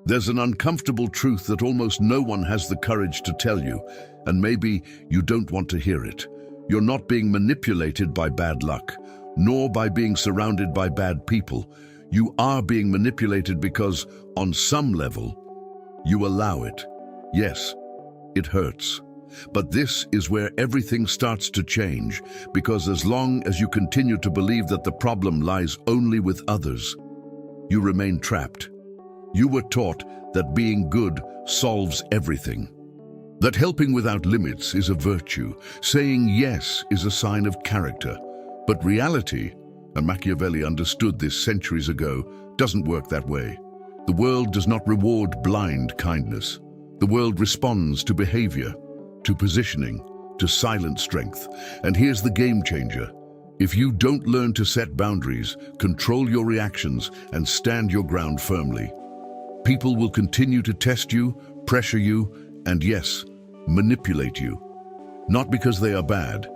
There's an uncomfortable truth that almost no one has the courage to tell you, and maybe you don't want to hear it. You're not being manipulated by bad luck, nor by being surrounded by bad people. You are being manipulated because, on some level, you allow it. Yes, it hurts. But this is where everything starts to change, because as long as you continue to believe that the problem lies only with others, you remain trapped. You were taught that being good solves everything, that helping without limits is a virtue, saying yes is a sign of character. But reality, and Machiavelli understood this centuries ago, doesn't work that way. The world does not reward blind kindness. The world responds to behavior, to positioning, to silent strength. And here's the game changer. If you don't learn to set boundaries, control your reactions, and stand your ground firmly, people will continue to test you, pressure you, and yes, manipulate you. Not because they are bad,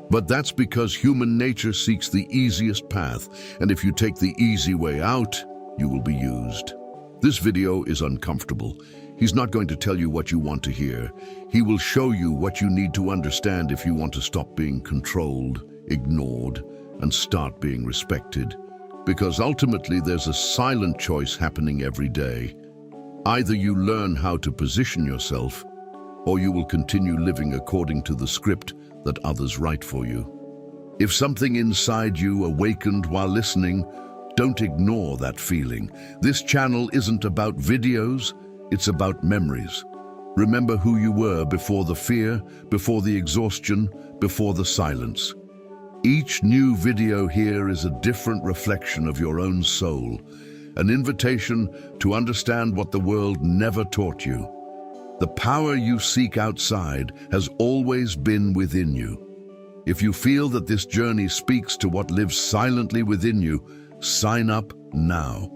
but that's because human nature seeks the easiest path, and if you take the easy way out, you will be used. This video is uncomfortable. He's not going to tell you what you want to hear. He will show you what you need to understand if you want to stop being controlled, ignored, and start being respected. Because ultimately there's a silent choice happening every day. Either you learn how to position yourself, or you will continue living according to the script that others write for you. If something inside you awakened while listening, don't ignore that feeling. This channel isn't about videos, it's about memories. Remember who you were before the fear, before the exhaustion, before the silence. Each new video here is a different reflection of your own soul, an invitation to understand what the world never taught you. The power you seek outside has always been within you. If you feel that this journey speaks to what lives silently within you, sign up now.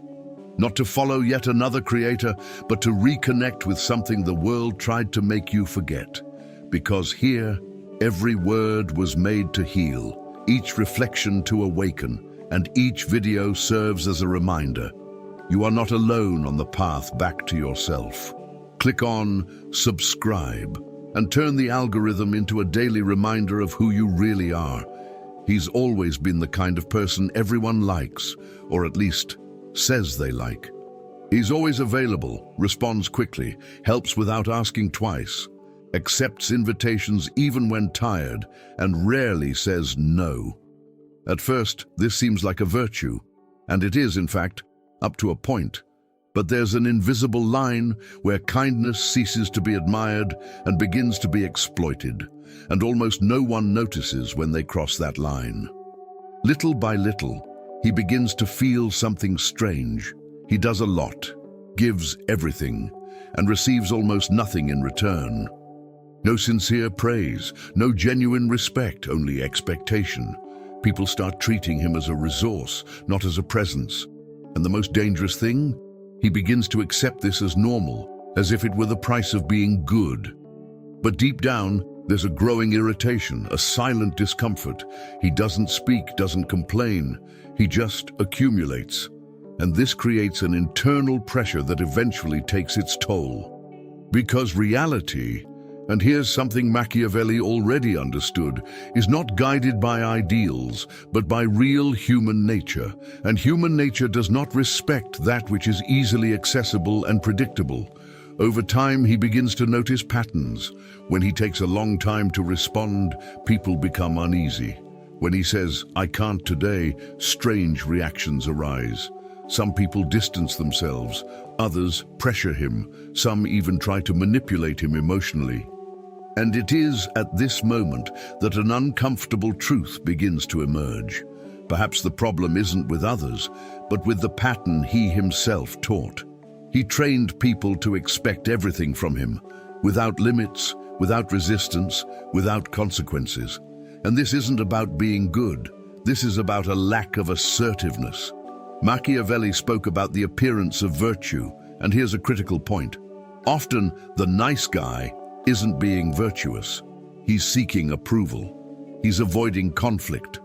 Not to follow yet another creator, but to reconnect with something the world tried to make you forget. Because here, every word was made to heal, each reflection to awaken, and each video serves as a reminder. You are not alone on the path back to yourself. Click on subscribe and turn the algorithm into a daily reminder of who you really are. He's always been the kind of person everyone likes, or at least says they like. He's always available, responds quickly, helps without asking twice, accepts invitations even when tired, and rarely says no. At first, this seems like a virtue, and it is, in fact, up to a point. But there's an invisible line where kindness ceases to be admired and begins to be exploited, and almost no one notices when they cross that line. Little by little, he begins to feel something strange. He does a lot, gives everything, and receives almost nothing in return. No sincere praise, no genuine respect, only expectation. People start treating him as a resource, not as a presence. And the most dangerous thing? He begins to accept this as normal, as if it were the price of being good. But deep down, there's a growing irritation, a silent discomfort. He doesn't speak, doesn't complain. He just accumulates. And this creates an internal pressure that eventually takes its toll. Because reality, and here's something Machiavelli already understood, is not guided by ideals, but by real human nature. And human nature does not respect that which is easily accessible and predictable. Over time, he begins to notice patterns. When he takes a long time to respond, people become uneasy. When he says, "I can't today," strange reactions arise. Some people distance themselves, others pressure him, some even try to manipulate him emotionally. And it is at this moment that an uncomfortable truth begins to emerge. Perhaps the problem isn't with others, but with the pattern he himself taught. He trained people to expect everything from him, without limits, without resistance, without consequences. And this isn't about being good. This is about a lack of assertiveness. Machiavelli spoke about the appearance of virtue, and here's a critical point. Often, the nice guy isn't being virtuous. He's seeking approval. He's avoiding conflict.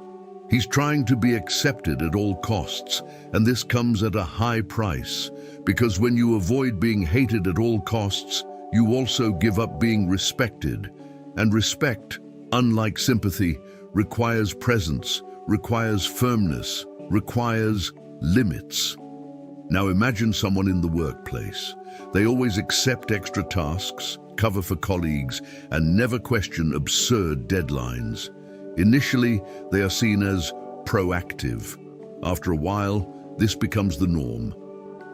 He's trying to be accepted at all costs, and this comes at a high price, because when you avoid being hated at all costs, you also give up being respected. And respect, unlike sympathy, requires presence, requires firmness, requires limits. Now imagine someone in the workplace. They always accept extra tasks, cover for colleagues, and never question absurd deadlines. Initially, they are seen as proactive. After a while, this becomes the norm.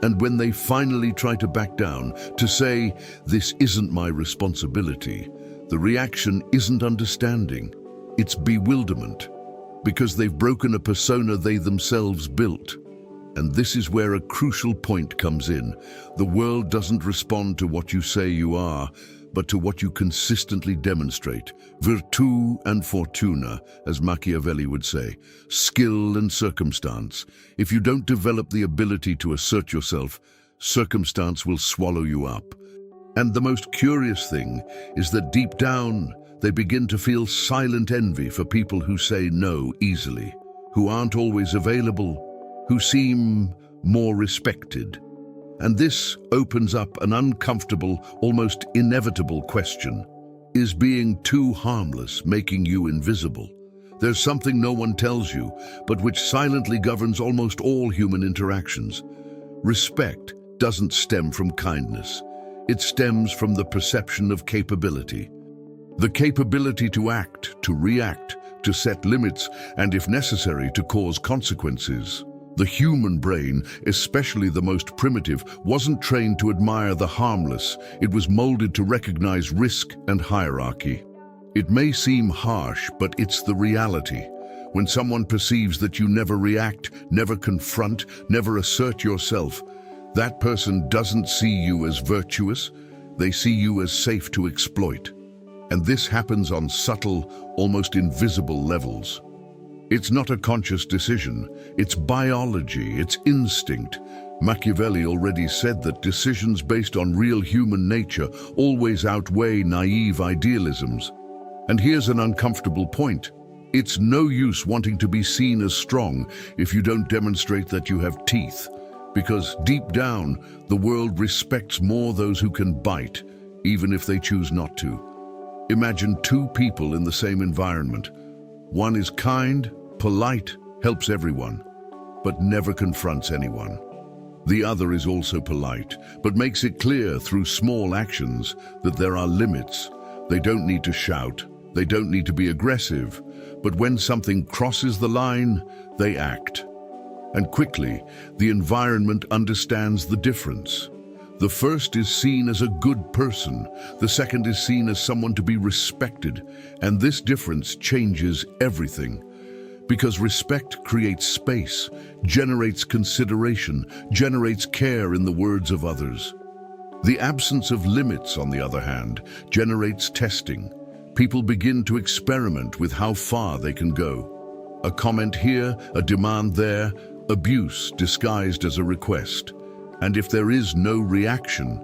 And when they finally try to back down, to say, "This isn't my responsibility," the reaction isn't understanding, it's bewilderment, because they've broken a persona they themselves built. And this is where a crucial point comes in. The world doesn't respond to what you say you are, but to what you consistently demonstrate. Virtu and fortuna, as Machiavelli would say, skill and circumstance. If you don't develop the ability to assert yourself, circumstance will swallow you up. And the most curious thing is that deep down, they begin to feel silent envy for people who say no easily, who aren't always available, who seem more respected. And this opens up an uncomfortable, almost inevitable question. Is being too harmless making you invisible? There's something no one tells you, but which silently governs almost all human interactions. Respect doesn't stem from kindness. It stems from the perception of capability. The capability to act, to react, to set limits, and if necessary, to cause consequences. The human brain, especially the most primitive, wasn't trained to admire the harmless. It was molded to recognize risk and hierarchy. It may seem harsh, but it's the reality. When someone perceives that you never react, never confront, never assert yourself, that person doesn't see you as virtuous. They see you as safe to exploit. And this happens on subtle, almost invisible levels. It's not a conscious decision. It's biology, it's instinct. Machiavelli already said that decisions based on real human nature always outweigh naive idealisms. And here's an uncomfortable point. It's no use wanting to be seen as strong if you don't demonstrate that you have teeth. Because deep down, the world respects more those who can bite, even if they choose not to. Imagine two people in the same environment. One is kind, polite, helps everyone, but never confronts anyone. The other is also polite, but makes it clear through small actions that there are limits. They don't need to shout, they don't need to be aggressive, but when something crosses the line, they act. And quickly, the environment understands the difference. The first is seen as a good person, the second is seen as someone to be respected, and this difference changes everything. Because respect creates space, generates consideration, generates care in the words of others. The absence of limits, on the other hand, generates testing. People begin to experiment with how far they can go. A comment here, a demand there, abuse disguised as a request. And if there is no reaction,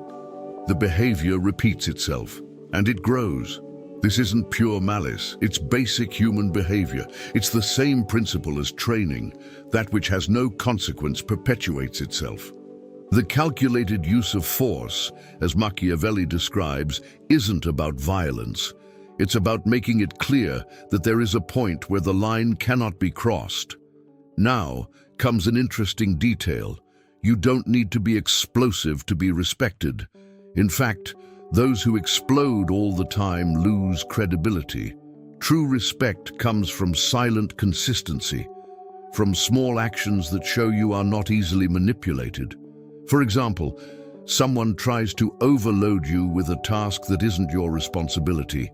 the behavior repeats itself, and it grows. This isn't pure malice, it's basic human behavior. It's the same principle as training. That which has no consequence perpetuates itself. The calculated use of force, as Machiavelli describes, isn't about violence. It's about making it clear that there is a point where the line cannot be crossed. Now comes an interesting detail. You don't need to be explosive to be respected. In fact, those who explode all the time lose credibility. True respect comes from silent consistency, from small actions that show you are not easily manipulated. For example, someone tries to overload you with a task that isn't your responsibility.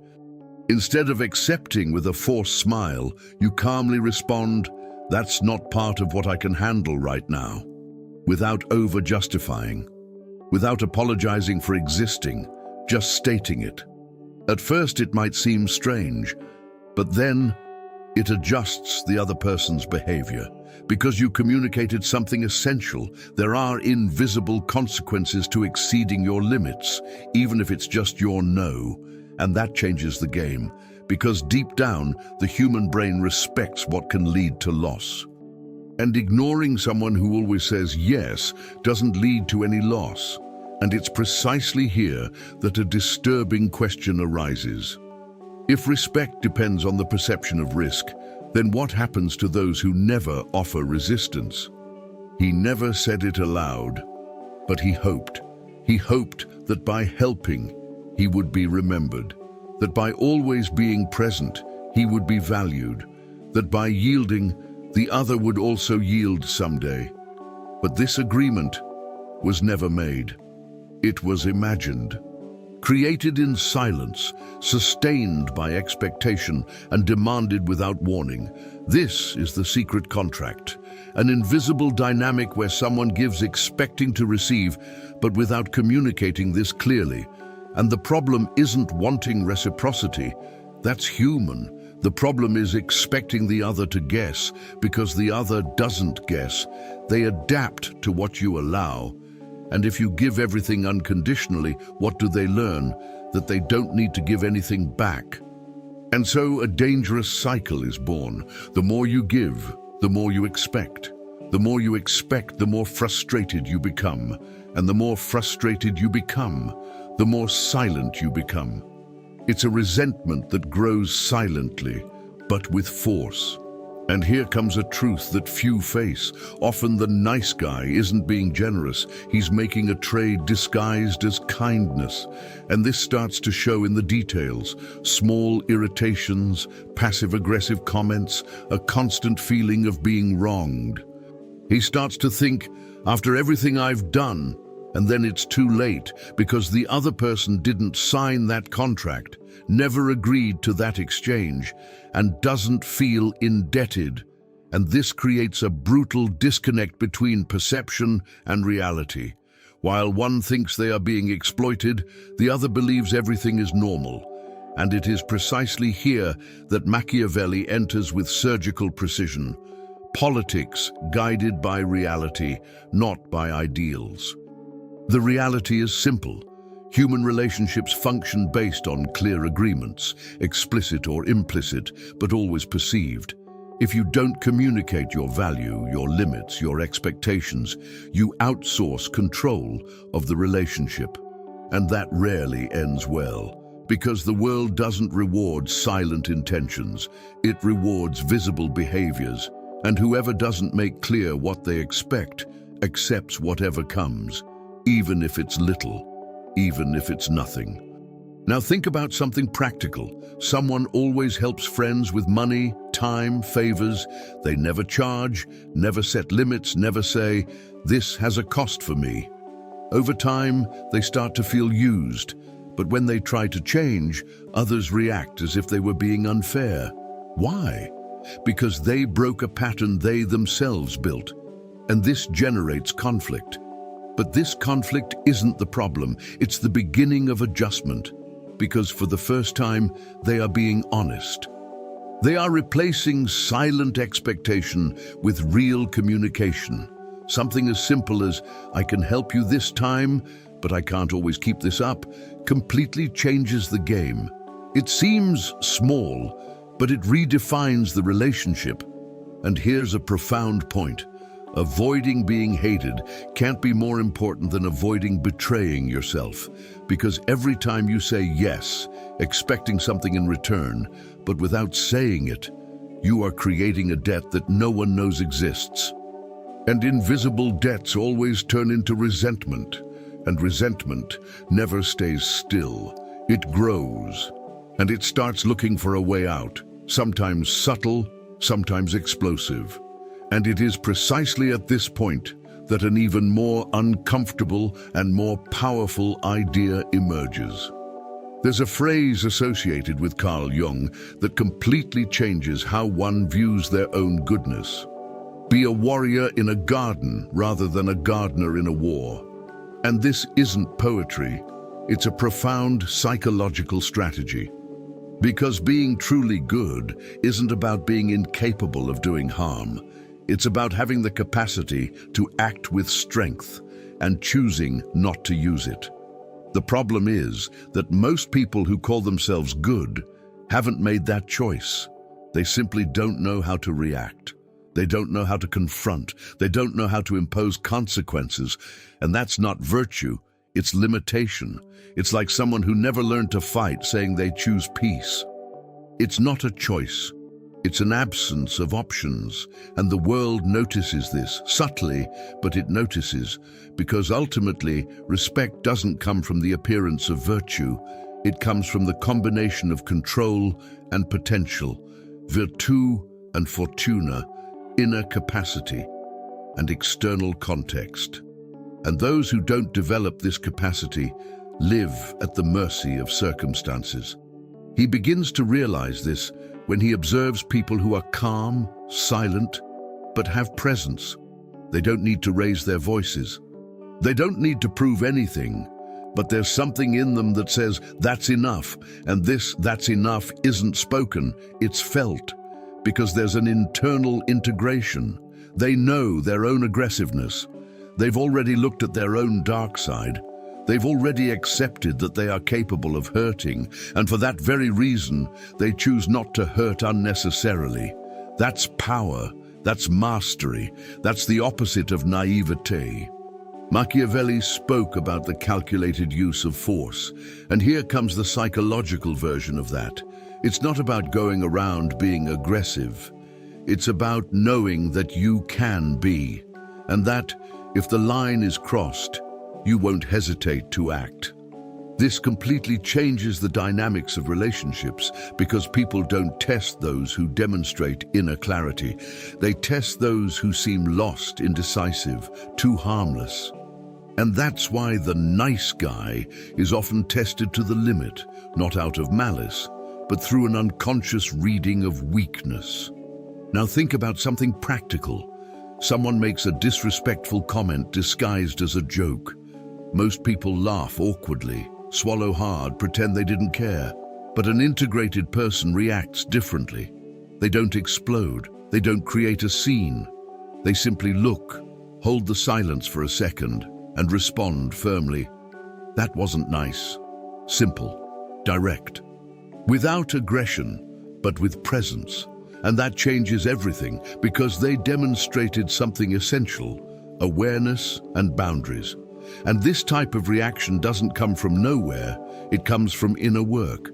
Instead of accepting with a forced smile, you calmly respond, "That's not part of what I can handle right now," without over-justifying, without apologizing for existing, just stating it. At first it might seem strange, but then it adjusts the other person's behavior. Because you communicated something essential, there are invisible consequences to exceeding your limits, even if it's just your no, and that changes the game. because deep down, the human brain respects what can lead to loss. And ignoring someone who always says yes doesn't lead to any loss. And it's precisely here that a disturbing question arises. If respect depends on the perception of risk, then what happens to those who never offer resistance? He never said it aloud, but he hoped. He hoped that by helping, he would be remembered, that by always being present, he would be valued, that by yielding, the other would also yield someday. But this agreement was never made. It was imagined, created in silence, sustained by expectation, and demanded without warning. This is the secret contract, an invisible dynamic where someone gives expecting to receive, but without communicating this clearly. And the problem isn't wanting reciprocity. That's human. The problem is expecting the other to guess, because the other doesn't guess. They adapt to what you allow. And if you give everything unconditionally, what do they learn? That they don't need to give anything back. And so a dangerous cycle is born. The more you give, the more you expect. The more you expect, the more frustrated you become. And the more frustrated you become, the more silent you become. It's a resentment that grows silently, but with force. And here comes a truth that few face. Often the nice guy isn't being generous. He's making a trade disguised as kindness. And this starts to show in the details. Small irritations, passive-aggressive comments, a constant feeling of being wronged. He starts to think, after everything I've done, and then it's too late because the other person didn't sign that contract, never agreed to that exchange, and doesn't feel indebted. And this creates a brutal disconnect between perception and reality. While one thinks they are being exploited, the other believes everything is normal. And it is precisely here that Machiavelli enters with surgical precision. Politics guided by reality, not by ideals. The reality is simple. Human relationships function based on clear agreements, explicit or implicit, but always perceived. If you don't communicate your value, your limits, your expectations, you outsource control of the relationship. And that rarely ends well, because the world doesn't reward silent intentions, it rewards visible behaviors. And whoever doesn't make clear what they expect accepts whatever comes, even if it's little, even if it's nothing. Now think about something practical. Someone always helps friends with money, time, favors. They never charge, never set limits, never say, "This has a cost for me." Over time, they start to feel used. But when they try to change, others react as if they were being unfair. Why? Because they broke a pattern they themselves built. And this generates conflict. But this conflict isn't the problem. It's the beginning of adjustment. Because for the first time, they are being honest. They are replacing silent expectation with real communication. Something as simple as, "I can help you this time, but I can't always keep this up," completely changes the game. It seems small, but it redefines the relationship. And here's a profound point. Avoiding being hated can't be more important than avoiding betraying yourself, because every time you say yes, expecting something in return, but without saying it, you are creating a debt that no one knows exists. And invisible debts always turn into resentment, and resentment never stays still. It grows, and it starts looking for a way out, sometimes subtle, sometimes explosive. And it is precisely at this point that an even more uncomfortable and more powerful idea emerges. There's a phrase associated with Carl Jung that completely changes how one views their own goodness. Be a warrior in a garden rather than a gardener in a war. And this isn't poetry, it's a profound psychological strategy. Because being truly good isn't about being incapable of doing harm. It's about having the capacity to act with strength and choosing not to use it. The problem is that most people who call themselves good haven't made that choice. They simply don't know how to react. They don't know how to confront. They don't know how to impose consequences. And that's not virtue, it's limitation. It's like someone who never learned to fight saying they choose peace. It's not a choice. It's an absence of options, and the world notices this, subtly, but it notices, because ultimately, respect doesn't come from the appearance of virtue, it comes from the combination of control and potential, virtu and fortuna, inner capacity and external context. And those who don't develop this capacity live at the mercy of circumstances. He begins to realize this when he observes people who are calm, silent, but have presence. They don't need to raise their voices. They don't need to prove anything, but there's something in them that says, that's enough, and this that's enough isn't spoken, it's felt, because there's an internal integration. They know their own aggressiveness. They've already looked at their own dark side. They've already accepted that they are capable of hurting, and for that very reason, they choose not to hurt unnecessarily. That's power, that's mastery, that's the opposite of naivete. Machiavelli spoke about the calculated use of force, and here comes the psychological version of that. It's not about going around being aggressive. It's about knowing that you can be, and that, if the line is crossed, you won't hesitate to act. This completely changes the dynamics of relationships because people don't test those who demonstrate inner clarity. They test those who seem lost, indecisive, too harmless. And that's why the nice guy is often tested to the limit, not out of malice, but through an unconscious reading of weakness. Now think about something practical. Someone makes a disrespectful comment disguised as a joke. Most people laugh awkwardly, swallow hard, pretend they didn't care. But an integrated person reacts differently. They don't explode. They don't create a scene. They simply look, hold the silence for a second, and respond firmly. That wasn't nice. Simple, direct. Without aggression, but with presence. And that changes everything because they demonstrated something essential: awareness and boundaries. And this type of reaction doesn't come from nowhere, it comes from inner work,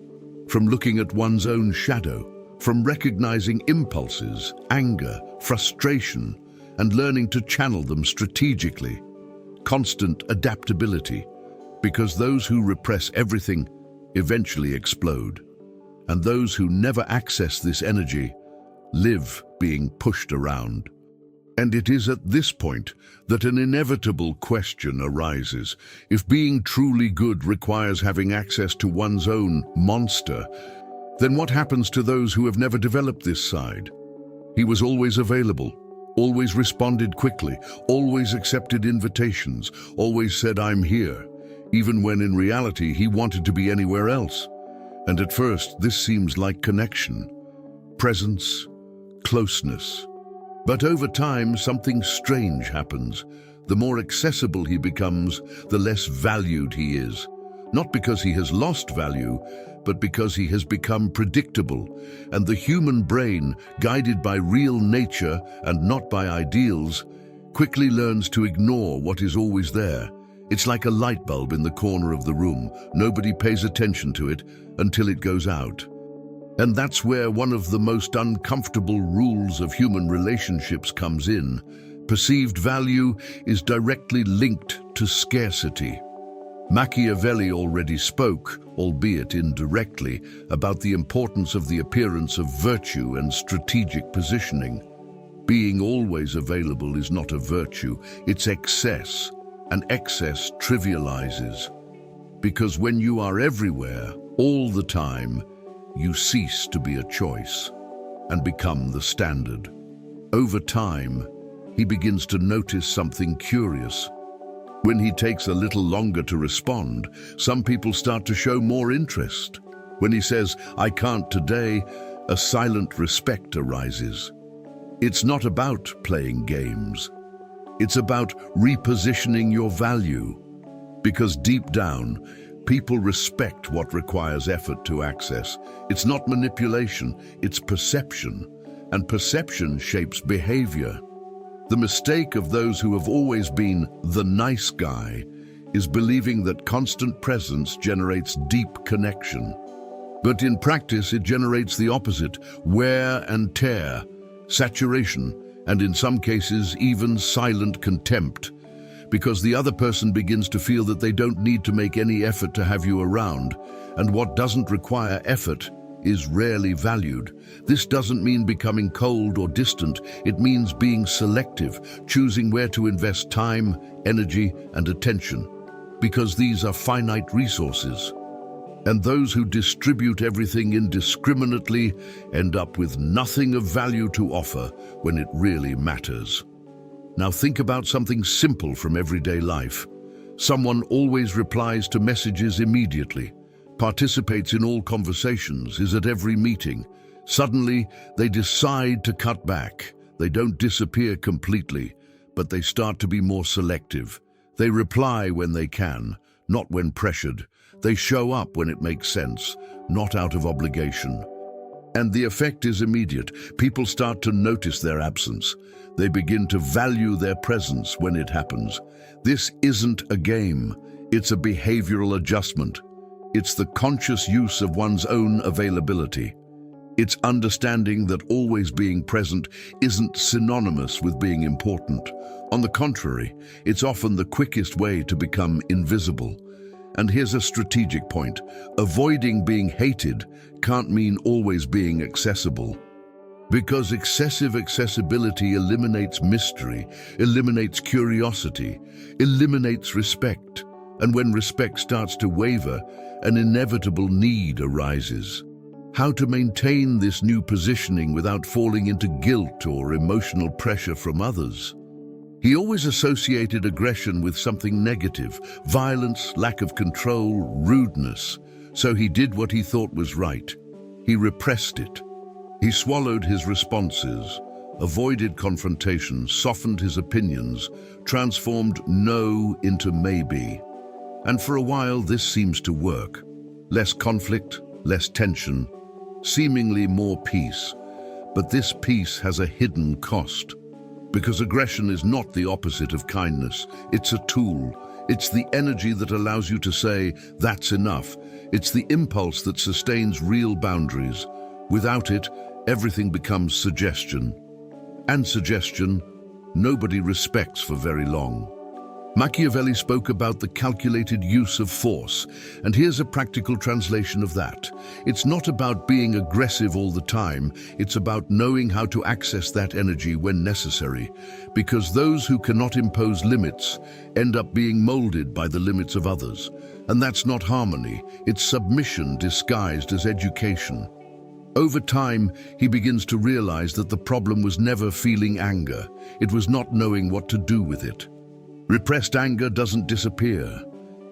from looking at one's own shadow, from recognizing impulses, anger, frustration, and learning to channel them strategically. Constant adaptability, because those who repress everything eventually explode, and those who never access this energy live being pushed around. And it is at this point that an inevitable question arises. If being truly good requires having access to one's own monster, then what happens to those who have never developed this side? He was always available, always responded quickly, always accepted invitations, always said, "I'm here," even when in reality he wanted to be anywhere else. And at first, this seems like connection, presence, closeness. But over time, something strange happens. The more accessible he becomes, the less valued he is. Not because he has lost value, but because he has become predictable. And the human brain, guided by real nature and not by ideals, quickly learns to ignore what is always there. It's like a light bulb in the corner of the room. Nobody pays attention to it until it goes out. And that's where one of the most uncomfortable rules of human relationships comes in. Perceived value is directly linked to scarcity. Machiavelli already spoke, albeit indirectly, about the importance of the appearance of virtue and strategic positioning. Being always available is not a virtue, it's excess, and excess trivializes. Because when you are everywhere, all the time, you cease to be a choice and become the standard. Over time, he begins to notice something curious. When he takes a little longer to respond, some people start to show more interest. When he says, "I can't today," a silent respect arises. It's not about playing games. It's about repositioning your value. Because deep down, People respect what requires effort to access. It's not manipulation, it's perception. And perception shapes behavior. The mistake of those who have always been the nice guy is believing that constant presence generates deep connection. But in practice, it generates the opposite: wear and tear, saturation, and in some cases, even silent contempt, because the other person begins to feel that they don't need to make any effort to have you around, and what doesn't require effort is rarely valued. This doesn't mean becoming cold or distant. It means being selective, choosing where to invest time, energy, and attention, because these are finite resources. And those who distribute everything indiscriminately end up with nothing of value to offer when it really matters. Now think about something simple from everyday life. Someone always replies to messages immediately, participates in all conversations, is at every meeting. Suddenly, they decide to cut back. They don't disappear completely, but they start to be more selective. They reply when they can, not when pressured. They show up when it makes sense, not out of obligation. And the effect is immediate. People start to notice their absence. They begin to value their presence when it happens. This isn't a game. It's a behavioral adjustment. It's the conscious use of one's own availability. It's understanding that always being present isn't synonymous with being important. On the contrary, it's often the quickest way to become invisible. And here's a strategic point: avoiding being hated can't mean always being accessible. Because excessive accessibility eliminates mystery, eliminates curiosity, eliminates respect. And when respect starts to waver, an inevitable need arises. How to maintain this new positioning without falling into guilt or emotional pressure from others? He always associated aggression with something negative: violence, lack of control, rudeness. So he did what he thought was right. He repressed it. He swallowed his responses, avoided confrontation, softened his opinions, transformed no into maybe. And for a while, this seems to work. Less conflict, less tension, seemingly more peace. But this peace has a hidden cost. Because aggression is not the opposite of kindness. It's a tool. It's the energy that allows you to say, "That's enough." It's the impulse that sustains real boundaries. Without it, everything becomes suggestion. And suggestion, nobody respects for very long. Machiavelli spoke about the calculated use of force, and here's a practical translation of that. It's not about being aggressive all the time, it's about knowing how to access that energy when necessary, because those who cannot impose limits end up being molded by the limits of others. And that's not harmony, it's submission disguised as education. Over time, he begins to realize that the problem was never feeling anger, it was not knowing what to do with it. Repressed anger doesn't disappear.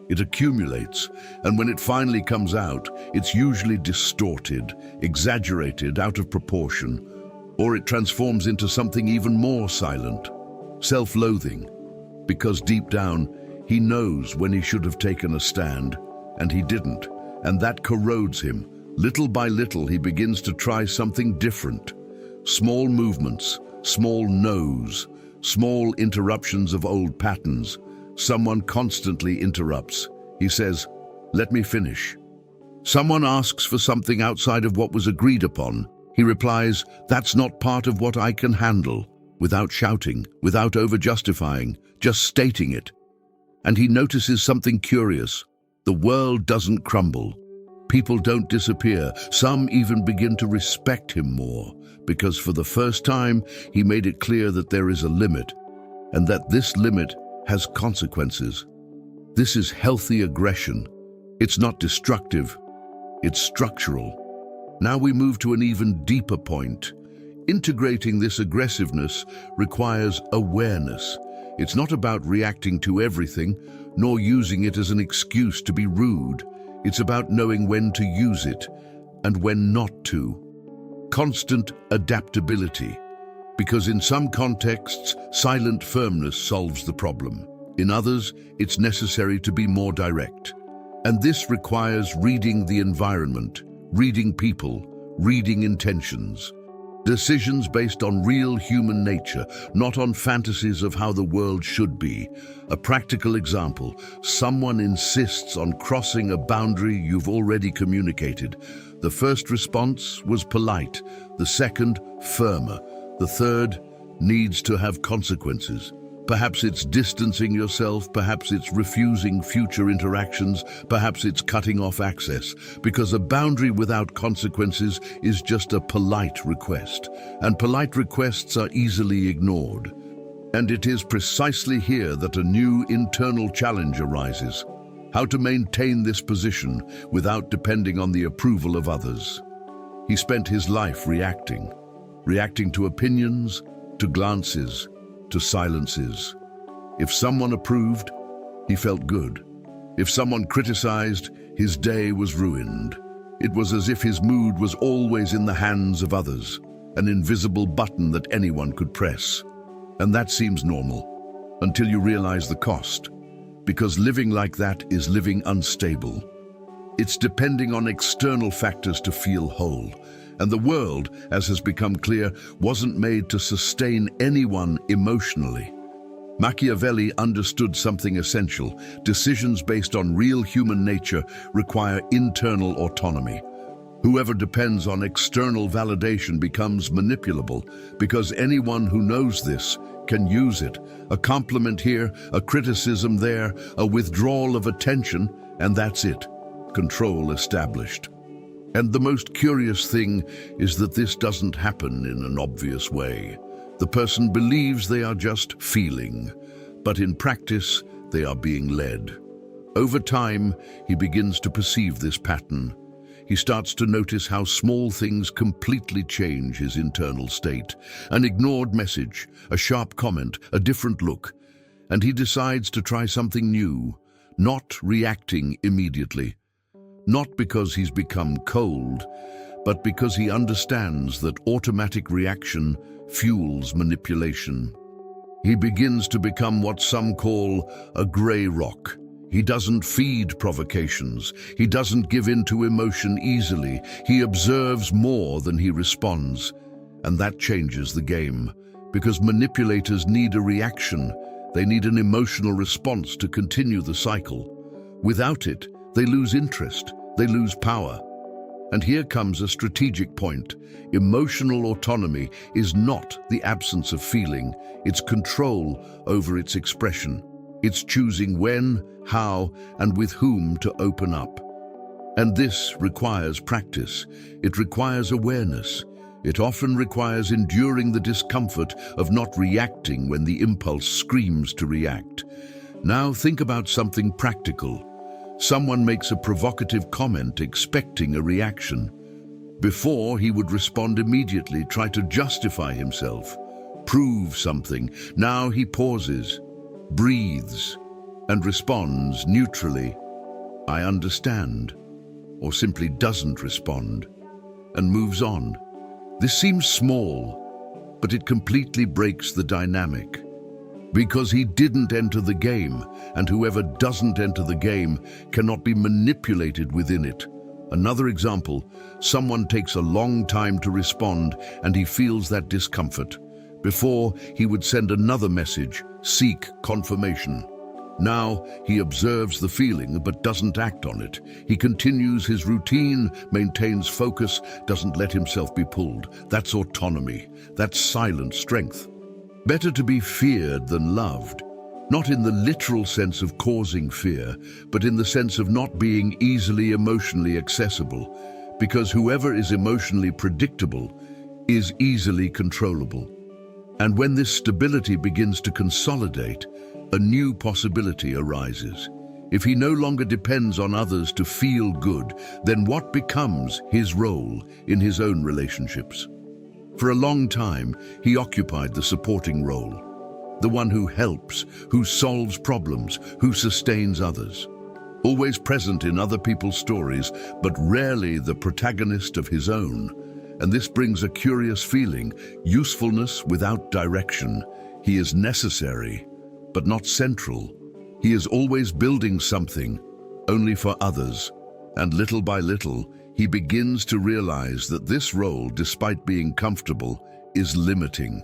It accumulates, and when it finally comes out, it's usually distorted, exaggerated, out of proportion, or it transforms into something even more silent: self-loathing. Because deep down, he knows when he should have taken a stand, and he didn't, and that corrodes him. Little by little, he begins to try something different. Small movements, small no's, small interruptions of old patterns. Someone constantly interrupts. He says, "Let me finish." Someone asks for something outside of what was agreed upon. He replies, "That's not part of what I can handle," without shouting, without over-justifying, just stating it. And he notices something curious. The world doesn't crumble. People don't disappear. Some even begin to respect him more, because for the first time, he made it clear that there is a limit, and that this limit has consequences. This is healthy aggression. It's not destructive, it's structural. Now we move to an even deeper point. Integrating this aggressiveness requires awareness. It's not about reacting to everything, nor using it as an excuse to be rude. It's about knowing when to use it and when not to. Constant adaptability, because in some contexts, silent firmness solves the problem. In others, it's necessary to be more direct. And this requires reading the environment, reading people, reading intentions. Decisions based on real human nature, not on fantasies of how the world should be. A practical example: someone insists on crossing a boundary you've already communicated. The first response was polite, the second, firmer, the third needs to have consequences. Perhaps it's distancing yourself, perhaps it's refusing future interactions, perhaps it's cutting off access, because a boundary without consequences is just a polite request, and polite requests are easily ignored. And it is precisely here that a new internal challenge arises: how to maintain this position without depending on the approval of others. He spent his life reacting to opinions, to glances, to silences. If someone approved, he felt good. If someone criticized, his day was ruined. It was as if his mood was always in the hands of others, an invisible button that anyone could press. And that seems normal, until you realize the cost, because living like that is living unstable. It's depending on external factors to feel whole. And the world, as has become clear, wasn't made to sustain anyone emotionally. Machiavelli understood something essential: decisions based on real human nature require internal autonomy. Whoever depends on external validation becomes manipulable, because anyone who knows this can use it. A compliment here, a criticism there, a withdrawal of attention, and that's it. Control established. And the most curious thing is that this doesn't happen in an obvious way. The person believes they are just feeling, but in practice, they are being led. Over time, he begins to perceive this pattern. He starts to notice how small things completely change his internal state. An ignored message, a sharp comment, a different look, and he decides to try something new, not reacting immediately. Not because he's become cold, but because he understands that automatic reaction fuels manipulation. He begins to become what some call a gray rock. He doesn't feed provocations. He doesn't give in to emotion easily. He observes more than he responds. And that changes the game, because manipulators need a reaction. They need an emotional response to continue the cycle. Without it, they lose interest, they lose power. And here comes a strategic point. Emotional autonomy is not the absence of feeling, it's control over its expression. It's choosing when, how, and with whom to open up. And this requires practice. It requires awareness. It often requires enduring the discomfort of not reacting when the impulse screams to react. Now think about something practical. Someone makes a provocative comment expecting a reaction. Before, he would respond immediately, try to justify himself, prove something. Now he pauses, breathes, and responds neutrally, "I understand," or simply doesn't respond, and moves on. This seems small, but it completely breaks the dynamic. Because he didn't enter the game, and whoever doesn't enter the game cannot be manipulated within it. Another example: someone takes a long time to respond, and he feels that discomfort. Before, he would send another message, seek confirmation. Now, he observes the feeling but doesn't act on it. He continues his routine, maintains focus, doesn't let himself be pulled. That's autonomy. That's silent strength. Better to be feared than loved, not in the literal sense of causing fear, but in the sense of not being easily emotionally accessible, because whoever is emotionally predictable is easily controllable. And when this stability begins to consolidate, a new possibility arises. If he no longer depends on others to feel good, then what becomes his role in his own relationships? For a long time, he occupied the supporting role, the one who helps, who solves problems, who sustains others. Always present in other people's stories, but rarely the protagonist of his own. And this brings a curious feeling: usefulness without direction. He is necessary, but not central. He is always building something, only for others. And little by little, he begins to realize that this role, despite being comfortable, is limiting.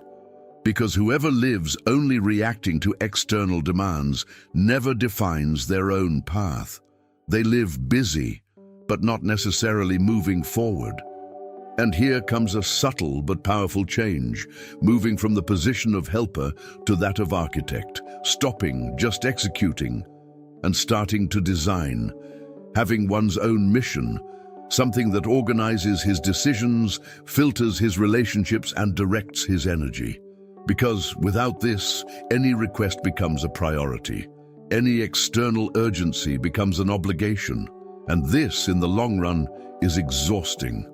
Because whoever lives only reacting to external demands never defines their own path. They live busy, but not necessarily moving forward. And here comes a subtle but powerful change, moving from the position of helper to that of architect, stopping just executing and starting to design, having one's own mission, something that organizes his decisions, filters his relationships, and directs his energy. Because without this, any request becomes a priority. Any external urgency becomes an obligation. And this, in the long run, is exhausting.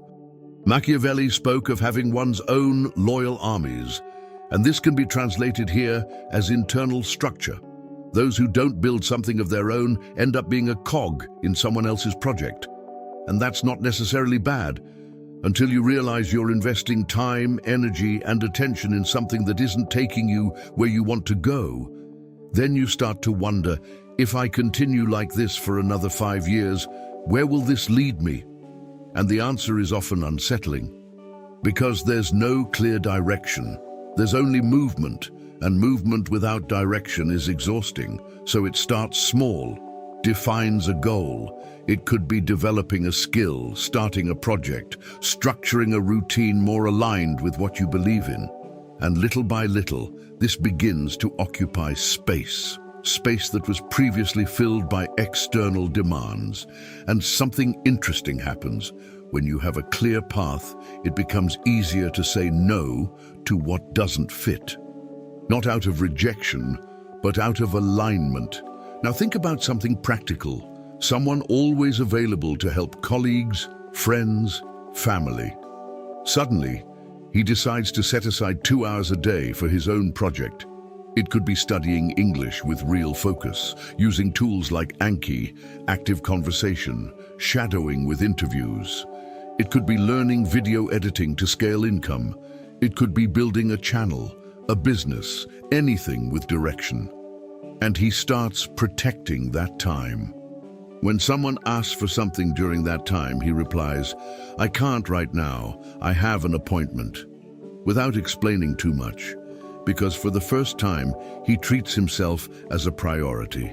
Machiavelli spoke of having one's own loyal armies, and this can be translated here as internal structure. Those who don't build something of their own end up being a cog in someone else's project. And that's not necessarily bad, until you realize you're investing time, energy, and attention in something that isn't taking you where you want to go. Then you start to wonder, if I continue like this for another 5 years, where will this lead me? And the answer is often unsettling. Because there's no clear direction. There's only movement, and movement without direction is exhausting. So it starts small, defines a goal. It could be developing a skill, starting a project, structuring a routine more aligned with what you believe in. And little by little, this begins to occupy space. Space that was previously filled by external demands. And something interesting happens. When you have a clear path, it becomes easier to say no to what doesn't fit. Not out of rejection, but out of alignment. Now think about something practical. Someone always available to help colleagues, friends, family. Suddenly, he decides to set aside 2 hours a day for his own project. It could be studying English with real focus, using tools like Anki, active conversation, shadowing with interviews. It could be learning video editing to scale income. It could be building a channel, a business, anything with direction. And he starts protecting that time. When someone asks for something during that time, he replies, "I can't right now, I have an appointment," without explaining too much. Because for the first time, he treats himself as a priority.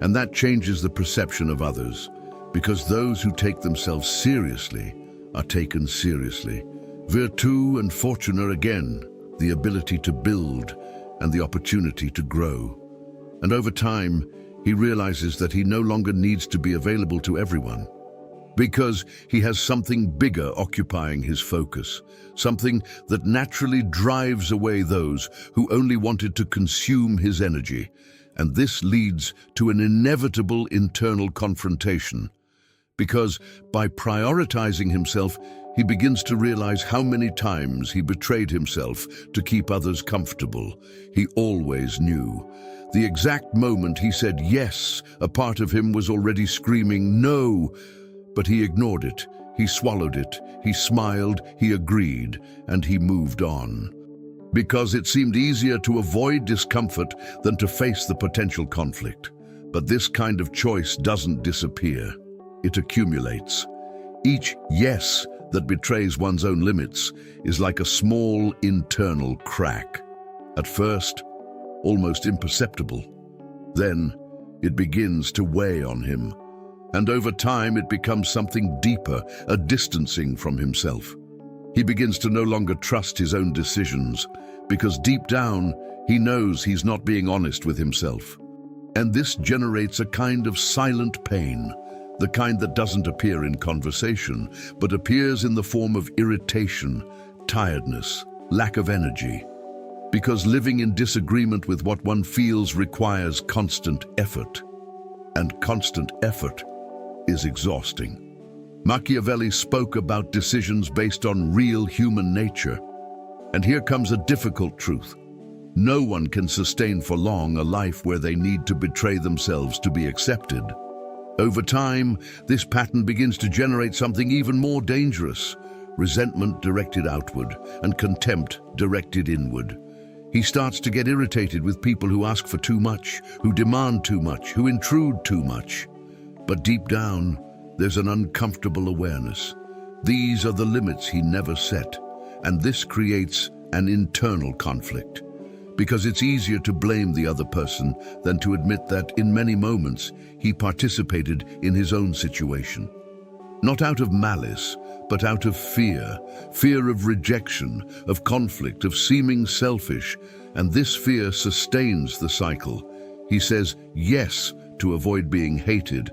And that changes the perception of others, because those who take themselves seriously are taken seriously. Virtù and fortuna again, the ability to build and the opportunity to grow. And over time, he realizes that he no longer needs to be available to everyone, because he has something bigger occupying his focus, something that naturally drives away those who only wanted to consume his energy. And this leads to an inevitable internal confrontation, because by prioritizing himself, he begins to realize how many times he betrayed himself to keep others comfortable. He always knew. The exact moment he said yes, a part of him was already screaming no, but he ignored it, he swallowed it, he smiled, he agreed, and he moved on. Because it seemed easier to avoid discomfort than to face the potential conflict. But this kind of choice doesn't disappear. It accumulates. Each yes that betrays one's own limits is like a small internal crack. At first, almost imperceptible. Then, it begins to weigh on him. And over time, it becomes something deeper, a distancing from himself. He begins to no longer trust his own decisions, because deep down, he knows he's not being honest with himself. And this generates a kind of silent pain, the kind that doesn't appear in conversation, but appears in the form of irritation, tiredness, lack of energy. Because living in disagreement with what one feels requires constant effort. And constant effort is exhausting. Machiavelli spoke about decisions based on real human nature. And here comes a difficult truth. No one can sustain for long a life where they need to betray themselves to be accepted. Over time, this pattern begins to generate something even more dangerous: resentment directed outward and contempt directed inward. He starts to get irritated with people who ask for too much, who demand too much, who intrude too much. But deep down, there's an uncomfortable awareness. These are the limits he never set, and this creates an internal conflict. Because it's easier to blame the other person than to admit that, in many moments, he participated in his own situation. Not out of malice, but out of fear. Fear of rejection, of conflict, of seeming selfish. And this fear sustains the cycle. He says yes to avoid being hated,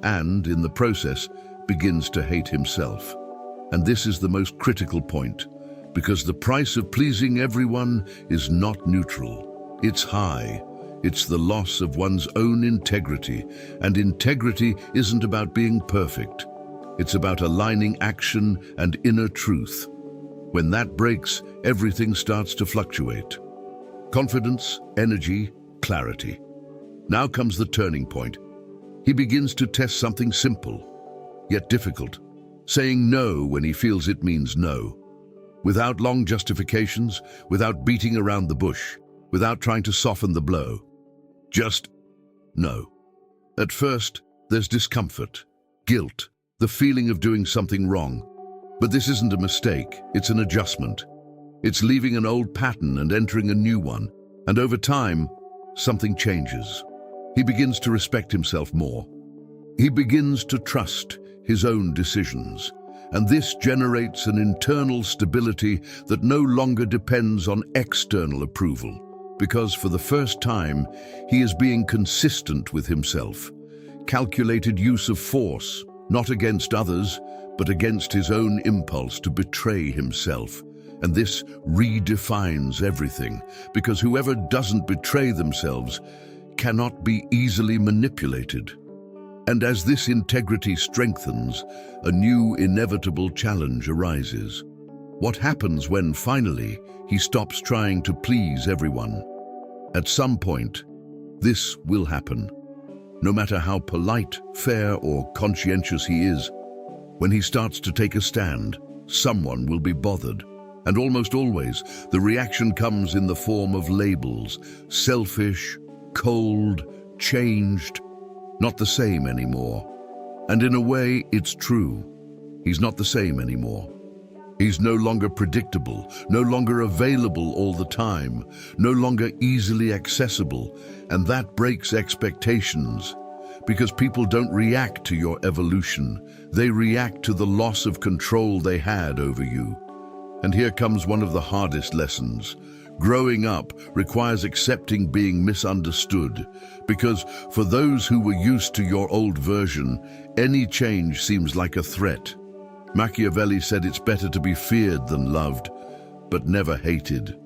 and, in the process, begins to hate himself. And this is the most critical point, because the price of pleasing everyone is not neutral. It's high. It's the loss of one's own integrity, and integrity isn't about being perfect. It's about aligning action and inner truth. When that breaks, everything starts to fluctuate. Confidence, energy, clarity. Now comes the turning point. He begins to test something simple, yet difficult, saying no when he feels it means no. Without long justifications, without beating around the bush, without trying to soften the blow. Just no. At first, there's discomfort, guilt, the feeling of doing something wrong. But this isn't a mistake, it's an adjustment. It's leaving an old pattern and entering a new one. And over time, something changes. He begins to respect himself more. He begins to trust his own decisions. And this generates an internal stability that no longer depends on external approval, because for the first time, he is being consistent with himself. Calculated use of force, not against others, but against his own impulse to betray himself. And this redefines everything, because whoever doesn't betray themselves cannot be easily manipulated. And as this integrity strengthens, a new inevitable challenge arises. What happens when finally he stops trying to please everyone? At some point, this will happen. No matter how polite, fair, or conscientious he is, when he starts to take a stand, someone will be bothered. And almost always, the reaction comes in the form of labels: selfish, cold, changed, not the same anymore. And in a way, it's true. He's not the same anymore. He's no longer predictable, no longer available all the time, no longer easily accessible, and that breaks expectations. Because people don't react to your evolution, they react to the loss of control they had over you. And here comes one of the hardest lessons. Growing up requires accepting being misunderstood, because for those who were used to your old version, any change seems like a threat. Machiavelli said it's better to be feared than loved, but never hated.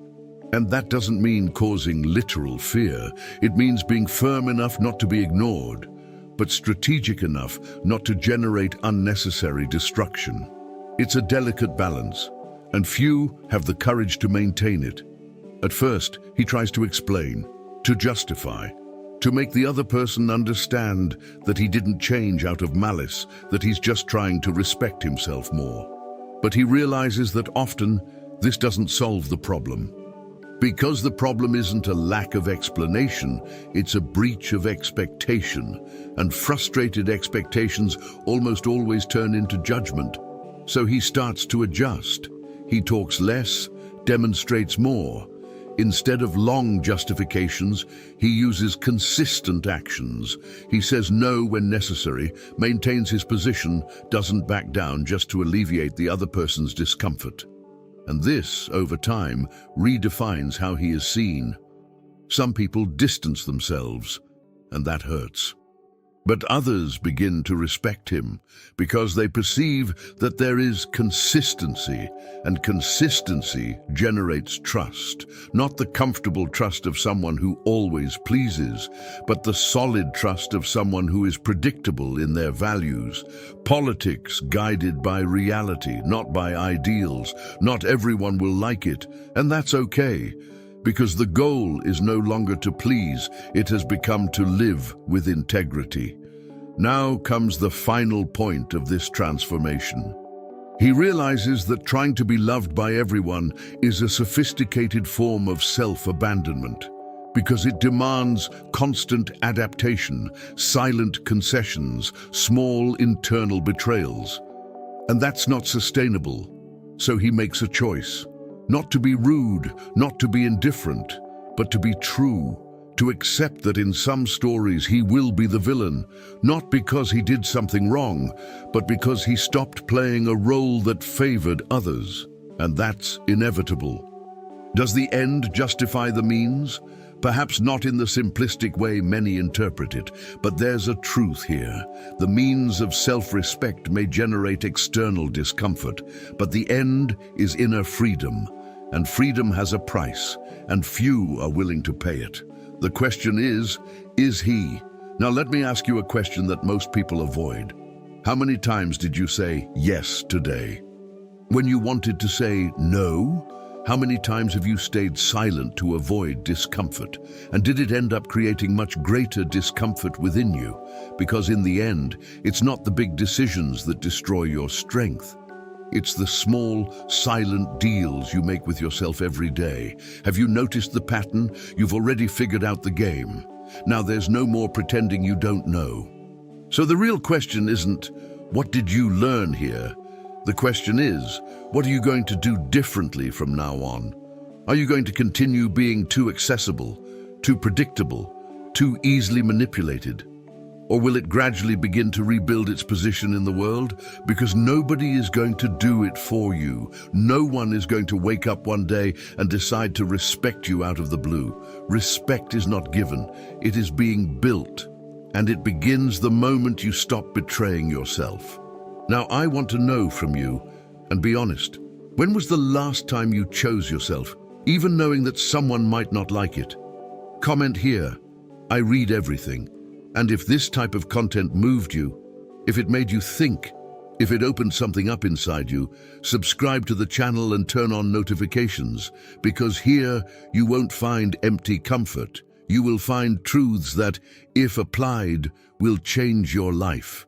And that doesn't mean causing literal fear. It means being firm enough not to be ignored, but strategic enough not to generate unnecessary destruction. It's a delicate balance, and few have the courage to maintain it. At first, he tries to explain, to justify, to make the other person understand that he didn't change out of malice, that he's just trying to respect himself more. But he realizes that often this doesn't solve the problem. Because the problem isn't a lack of explanation, it's a breach of expectation, and frustrated expectations almost always turn into judgment. So he starts to adjust. He talks less, demonstrates more. Instead of long justifications, he uses consistent actions. He says no when necessary, maintains his position, doesn't back down just to alleviate the other person's discomfort. And this, over time, redefines how he is seen. Some people distance themselves, and that hurts. But others begin to respect him because they perceive that there is consistency, and consistency generates trust. Not the comfortable trust of someone who always pleases, but the solid trust of someone who is predictable in their values. Politics guided by reality, not by ideals. Not everyone will like it, and that's okay. Because the goal is no longer to please, it has become to live with integrity. Now comes the final point of this transformation. He realizes that trying to be loved by everyone is a sophisticated form of self-abandonment. because it demands constant adaptation, silent concessions, small internal betrayals. And that's not sustainable. So he makes a choice, not to be rude, not to be indifferent, but to be true, to accept that in some stories he will be the villain, not because he did something wrong, but because he stopped playing a role that favored others. And that's inevitable. Does the end justify the means? Perhaps not in the simplistic way many interpret it, but there's a truth here. The means of self-respect may generate external discomfort, but the end is inner freedom, and freedom has a price, and few are willing to pay it. The question is he? Now let me ask you a question that most people avoid. How many times did you say yes today? When you wanted to say no? How many times have you stayed silent to avoid discomfort? And did it end up creating much greater discomfort within you? Because in the end, it's not the big decisions that destroy your strength. It's the small, silent deals you make with yourself every day. Have you noticed the pattern? You've already figured out the game. Now there's no more pretending you don't know. So the real question isn't, what did you learn here? The question is, what are you going to do differently from now on? Are you going to continue being too accessible, too predictable, too easily manipulated? Or will it gradually begin to rebuild its position in the world? Because nobody is going to do it for you. No one is going to wake up one day and decide to respect you out of the blue. Respect is not given, it is being built. And it begins the moment you stop betraying yourself. Now, I want to know from you, and be honest, when was the last time you chose yourself, even knowing that someone might not like it? Comment here. I read everything. And if this type of content moved you, if it made you think, if it opened something up inside you, subscribe to the channel and turn on notifications, because here you won't find empty comfort. You will find truths that, if applied, will change your life.